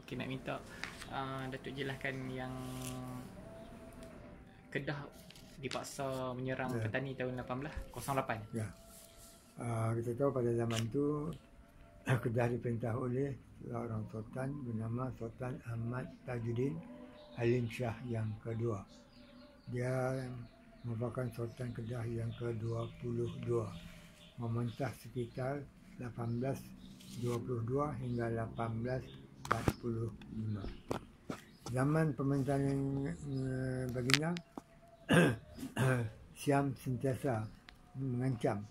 Okey, nak minta Datuk jelaskan yang Kedah dipaksa menyerang petani tahun 1808. Ya. Kita tahu pada zaman itu Kedah diperintah oleh seorang sultan bernama Sultan Ahmad Tajuddin Halim Shah yang kedua. Dia merupakan Sultan Kedah yang ke-22, memerintah sekitar 1822 hingga 1845. Zaman pemerintahan baginda Siam sentiasa mengancam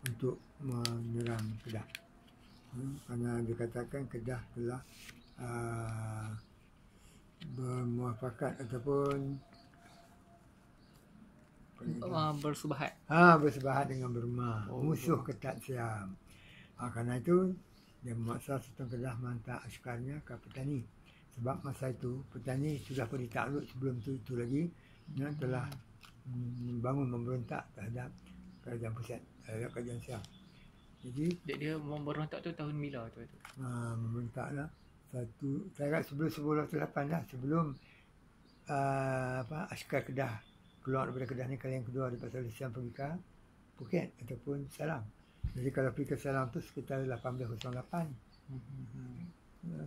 untuk menyerang Kedah, kerana dikatakan Kedah telah bermuafakat ataupun bersubahat. Bersebahat dengan Burma, musuh ketat Siam. Kerana itu dia memaksa Sultan Kedah menghantar askarnya ke petani. Sebab masa itu petani sudah bertakluk sebelum itu lagi, telah membangun memberontak terhadap kerajaan pusat, terhadap kerajaan Siam. Jadi dia memberontak tu tahun bila tu? Memberontaklah saya ingat sebelum 1908 dah, sebelum askar Kedah keluar daripada Kedah ni kali yang kedua daripada Siam pergi ke Phuket ataupun Salam. Jadi kalau pergi ke Salam tu sekitar 1808.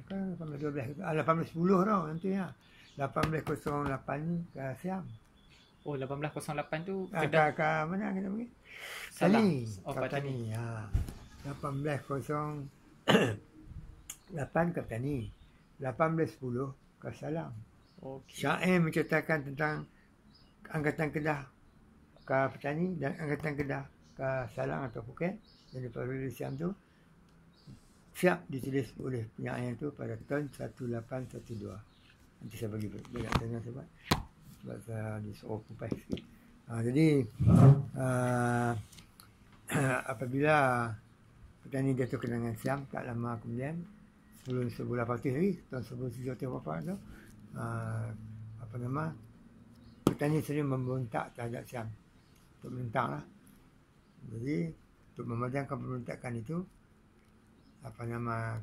Kan 1812 1810 tau nanti ya. 1808 ni ke Siam. 1808 tu Kedah ke mana kita pergi? Salam. Petani. 1808 ke Petani. 1810 ke Salam. Syair menceritakan tentang Angkatan Kedah ke Petani dan Angkatan Kedah ke Salam atau Phuket yang daripada Siam tu siap ditulis oleh penyair itu pada tahun 1812. Nanti saya bagi banyak tanya sebab saya disuruh kupas sikit. Jadi apabila petani jatuh ke tangan Siam, tak lama kemudian sebelum 1800 lagi, tahun 1700 berapa tu, petani sering memberontak terhadap Siam untuk menentang lah. Jadi untuk memadamkan pemberontakan itu,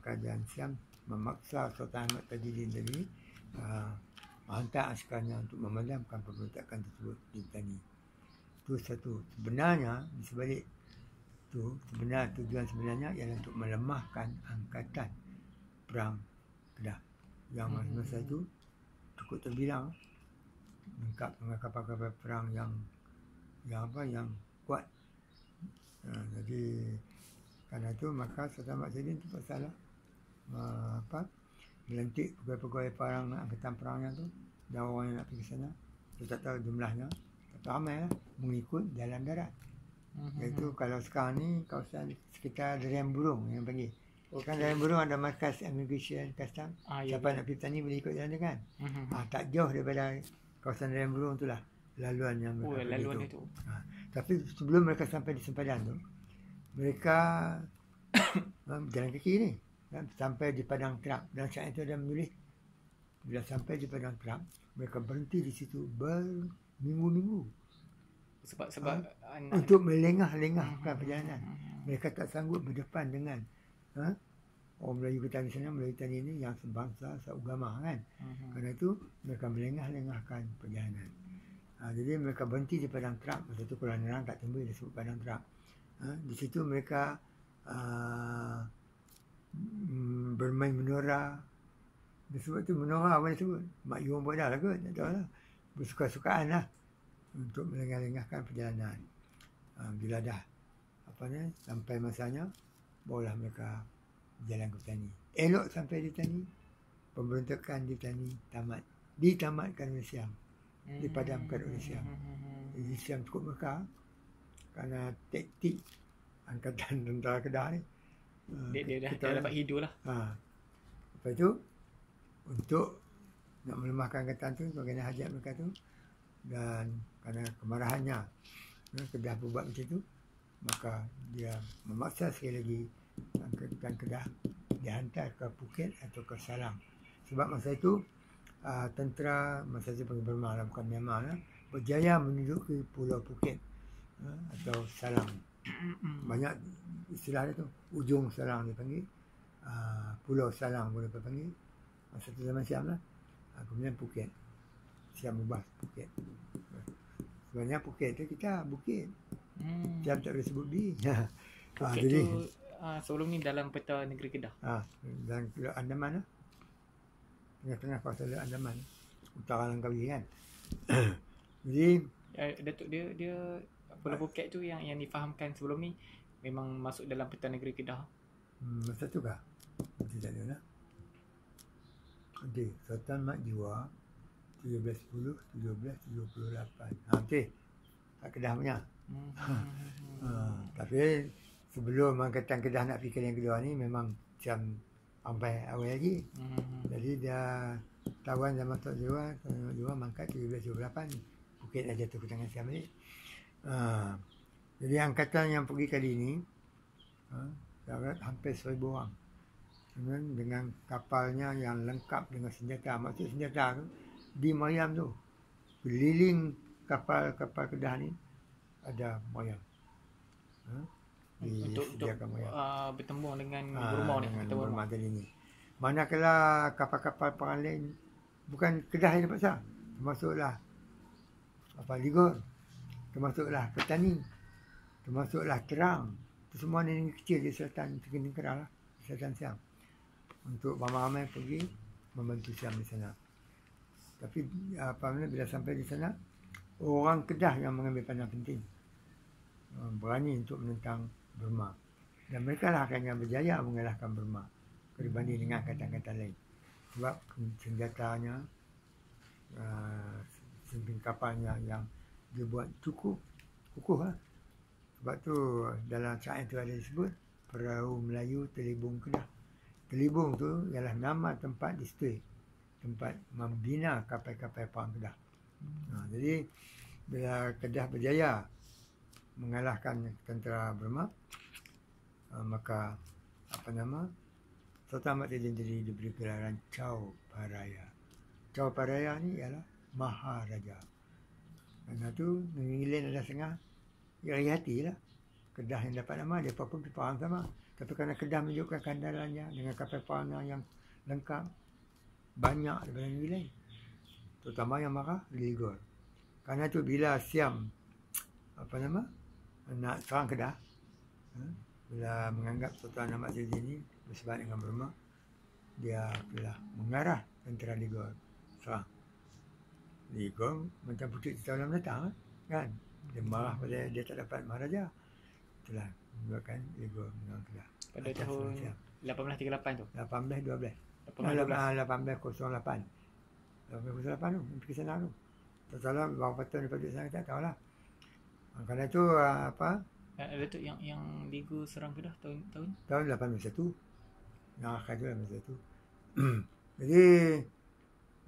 kerajaan Siam memaksa Sultan Ahmad Tajuddin tadi menghantar askarnya untuk memadamkan pemberontakan tersebut di petani. Itu satu. Sebenarnya di sebalik itu tujuan sebenarnya ialah untuk melemahkan angkatan perang Kedah yang masa itu cukup terbilang lengkap dengan kapal-kapal perang yang kuat. Jadi kerana itu maka Sultan Ahmad Tajuddin itu salah melantik pegawai-pegawai perang angkatan perangnya tu dan orang yang nak pergi sana, kita tak tahu jumlahnya, tapi ramai lah mengikut jalan darat. Iaitu kalau sekarang ni kawasan sekitar Darian Burung yang pergi. Kan Darian Burung ada markas immigration custom. Siapa nak pergi petani boleh ikut jalan tu kan. Tak jauh daripada kawasan Darian Burung tu lah laluan yang mereka pergi tu. Tapi sebelum mereka sampai di sempadan tu, mereka berjalan kaki ni sampai di Padang Terak. Dan saat itu ada menulis bila sampai di Padang Terak, mereka berhenti di situ berminggu-minggu sebab untuk melengah-lengahkan perjalanan. Mereka tak sanggup berdepan dengan orang Melayu petani sana, Melayu petani ini yang sebangsa, seagama kan. Kerana itu mereka melengah-lengahkan perjalanan. Jadi mereka berhenti di Padang Terak. Masa itu Kuala Nerang tak tembus disebut Padang Terak. Di situ mereka bermain menora. Disebut tu menora apa disebut? Mak Yong buat dah lah kot, tak tahu lah. Bersuka-sukaan lah untuk melengah-lengahkan perjalanan. Bila dah sampai masanya, barulah mereka berjalan ke petani. Elok sampai di petani, pemberontakan di petani ditamatkan oleh Siam, dipadamkan oleh Siam. Jadi Siam cukup mekar kerana taktik angkatan tentera Kedah ni. Dia dapat hidup lah. Lepas itu untuk nak melemahkan angkatan tu, bagaimana hajat mereka tu, dan kerana kemarahannya Kedah berbuat macam tu, maka dia memaksa sekali lagi angkatan Kedah dihantar ke Phuket atau ke Salam. Sebab masa itu tentera masa itu pergi Burma lah, bukan Myanmar lah, berjaya menduduki Pulau Phuket atau Salam. Banyak istilah dia tu, ujung Salam dia panggil. Pulau Salang boleh panggil. Masa tu zaman Siam lah. Kemudian Phuket. Siam ubah Phuket. Sebenarnya Phuket tu kita bukit. Siam tak boleh sebut B. Phuket jadi, tu sebelum ni dalam peta negeri Kedah. Dan Pulau Andaman lah. Tengah-tengah kawasan Pulau Andaman. Utara Langkawi kan. Jadi Datuk dia Pulau Phuket tu yang difahamkan sebelum ni memang masuk dalam peta negeri Kedah. Masa tu kah? Nanti tak ada lah. Okey, Sultan Mat Jiwa 1710 1778. Okey. Tak Kedah punya. Tapi sebelum Angkatan Kedah nak fikir yang kedua ni memang macam sampai awal lagi. Jadi dia tawan zaman Tok Jiwa mangkat 1778 ni. Bukit dah jatuh ke tangan Siam ni. Jadi angkatan yang pergi kali ni darat hampir 1,000 orang. Dengan kapalnya yang lengkap dengan senjata. Maksud senjata tu di Mayam tu. Keliling kapal-kapal Kedah ni ada Mayam. Untuk bertembung dengan Burma ni. Dengan Burma tadi ni. Manakala kapal-kapal perang lain bukan Kedah yang dapat sah. Termasuklah Ligor. Termasuklah Petani. Termasuklah Terang. Itu semua ni kecil di selatan Negara lah. Selatan Siam. Untuk ramai-ramai pergi membantu Siam di sana. Tapi bila sampai di sana, orang Kedah yang mengambil peranan penting. Berani untuk menentang Burma. Dan mereka lah akan berjaya mengalahkan Burma berbanding dengan angkatan-angkatan lain. Sebab senjatanya, simping kapalnya yang dia buat cukup kukuh lah. Sebab tu dalam syair tu ada disebut Perahu Melayu Telibung Kedah. Telibung tu ialah nama tempat distrik, tempat membina kapal-kapal perang Kedah. Jadi bila Kedah berjaya mengalahkan tentera Burma, maka Sultan Ahmad Tijin jadi diberi gelaran Chow Phraya. Chow Phraya ni ialah Maharaja. Kerana tu Negeri Lain ada setengah iri hati lah. Kedah yang dapat nama, dia pun perang sama. Tapi kerana Kedah menunjukkan keandalannya dengan kapal perangnya yang lengkap, banyak daripada negeri lain. Terutama yang marah Ligor. Kerana tu bila Siam nak serang Kedah, bila menganggap Sultan Ahmad Tijin ini bersebab dengan Burma, dia telah mengarah tentera Ligor serang. Ligor macam putih tahun datang kan. Dia marah pada dia tak dapat Maharaja. Itulah menyebabkan Ligor menang Kedah. Pada tahun 1838 tu. 1808 tu pergi sana tu. Tak salah berapa tahun daripada sana tak tahulah. Kerana itu ada tu yang Ligu serang Kedah tahun 1801. Yang akhir tu 1801. Jadi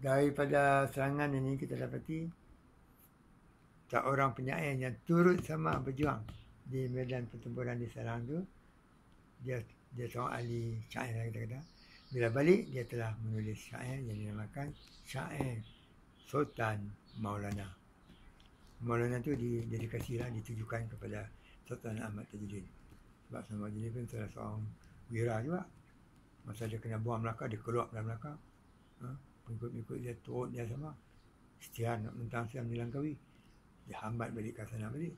daripada serangan ini kita dapati seorang penyair yang turut sama berjuang di medan pertempuran di Serang tu, dia seorang ahli syair lah kata-kata. Bila balik dia telah menulis syair yang dinamakan Syair Sultan Maulana. Maulana tu didedikasilah, ditujukan kepada Sultan Ahmad Tajuddin. Sebab Sultan Tajuddin pun salah seorang wira juga. Masa dia kena buang Melaka, dia keluar dari Melaka. Pengikut-pengikut dia turut dia sama. Istiar nak mentang Siam di Langkawi. Dia hambat balik ke sana balik.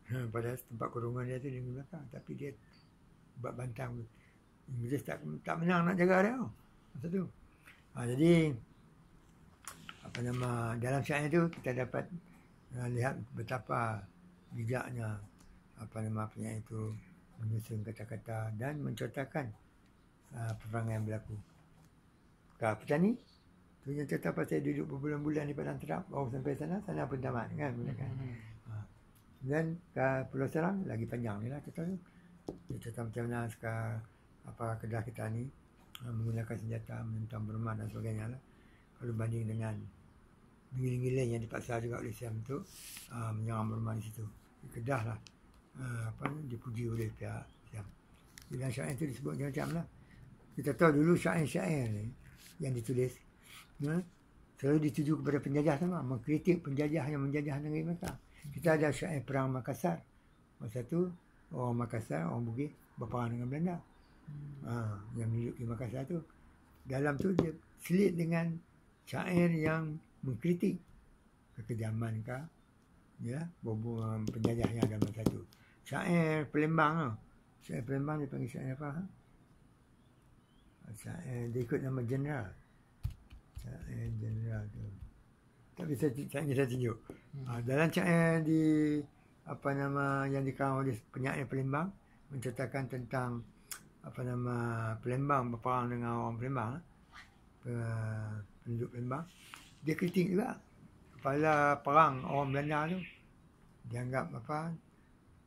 Pada tempat kurungan dia tu di belakang. Tapi dia buat bantang. Inggeris tak menang nak jaga dia. Masa tu. Jadi dalam syair tu kita dapat lihat betapa bijaknya penyair itu menyusun kata-kata dan mencontohkan peperangan yang berlaku. Petani tu yang cerita pasal duduk berbulan-bulan di padang terap, baru sampai sana pun tamat kan. Dan ke Pulau Serang lagi panjang ni lah cerita tu. Dia cerita macam mana Kedah kita ni menggunakan senjata menentang Burma dan sebagainya lah. Kalau banding dengan negeri-negeri lain yang dipaksa juga oleh Siam tu menyerang Burma di situ. Kedah lah dipuji oleh pihak Siam. Dalam syair itu disebut macam-macam lah. Kita tahu dulu syair-syair ni yang ditulis selalu dituju kepada penjajah sama, mengkritik penjajah yang menjajah negeri mereka. Kita ada syair perang Makassar. Masa tu orang Makassar, orang Bugis berperang dengan Belanda. Yang menunjuk ke Makassar tu, dalam tu dia selit dengan syair yang mengkritik kekejaman kah, ya, penjajah yang ada masa tu. Syair Palembang tu. Syair Palembang dia panggil syair apa? Syair dia ikut nama jeneral. Syair jeneral tu. Tak bisa saya tunjuk. Dalam syair di apa nama yang dikarang oleh penyair Palembang menceritakan tentang apa nama Palembang berperang dengan orang Palembang, penduduk Palembang. Dia kritik juga kepala perang orang Belanda tu, dianggap apa,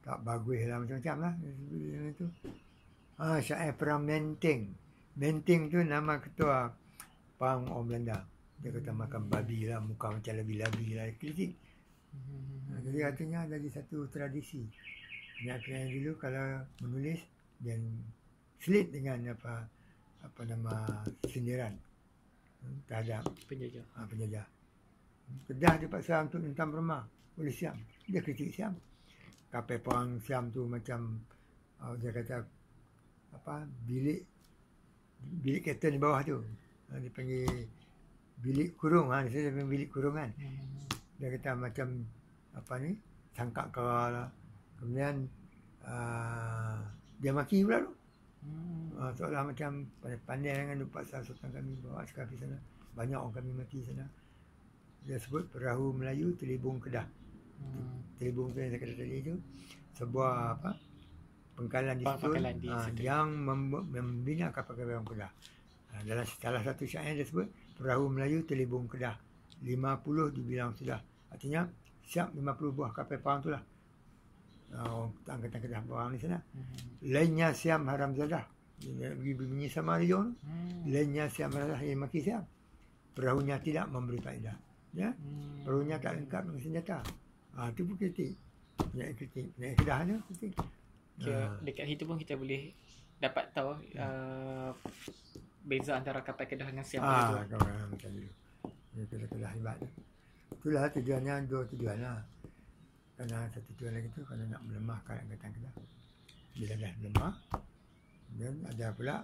tak bagus lah, macam-macam lah itu. Syair perang Menteng. Menteng tu nama ketua perang orang Belanda. Dia kata makan babi lah, muka macam labi-labi lah, kritik. Jadi artinya jadi satu tradisi. Penyair dulu kalau menulis dan selit dengan apa nama sindiran terhadap penjajah. Kedah dipaksa untuk hentam rumah oleh Siam. Dia kritik Siam. Kapal perang Siam tu macam dia kata apa, bilik kapten di bawah tu. Dia panggil bilik kurung. Di sini dia panggil bilik kurungan. Dia kata macam apa ni, sangkak kera lah. Kemudian dia maki pula tu. Seolah macam pandai dengan dia paksa sultan kami bawa askar di sana. Banyak orang kami mati sana. Dia sebut perahu Melayu Telibung Kedah. Telibung tu yang saya kata tadi tu sebuah apa, pangkalan di situ yang membina kapal-kapal Kedah. Dalam salah satu syair dia sebut perahu Melayu Telibung Kedah, 50 dibilang sudah. Artinya siap 50 buah kapal perang tu lah. Angkatan Kedah perang di sana. Lainnya Siam Haramzadah. Dia bunyi sama dia tu. Lainnya Siam Haramzadah yang maki Siam. Perahunya tidak memberi faedah. Ya? Perahunya tak lengkap dengan senjata. Itu pun kritik. Kritik. Kedah ni kritik. Dekat situ pun kita boleh dapat tahu beza antara kapal Kedah dengan Siam. Macam dulu. Kedah hebat. Itulah tujuannya, dua tujuan lah. Kerana satu tujuan lagi tu, kerana nak melemahkan Angkatan Kedah. Bila dah melemah, dan ada pula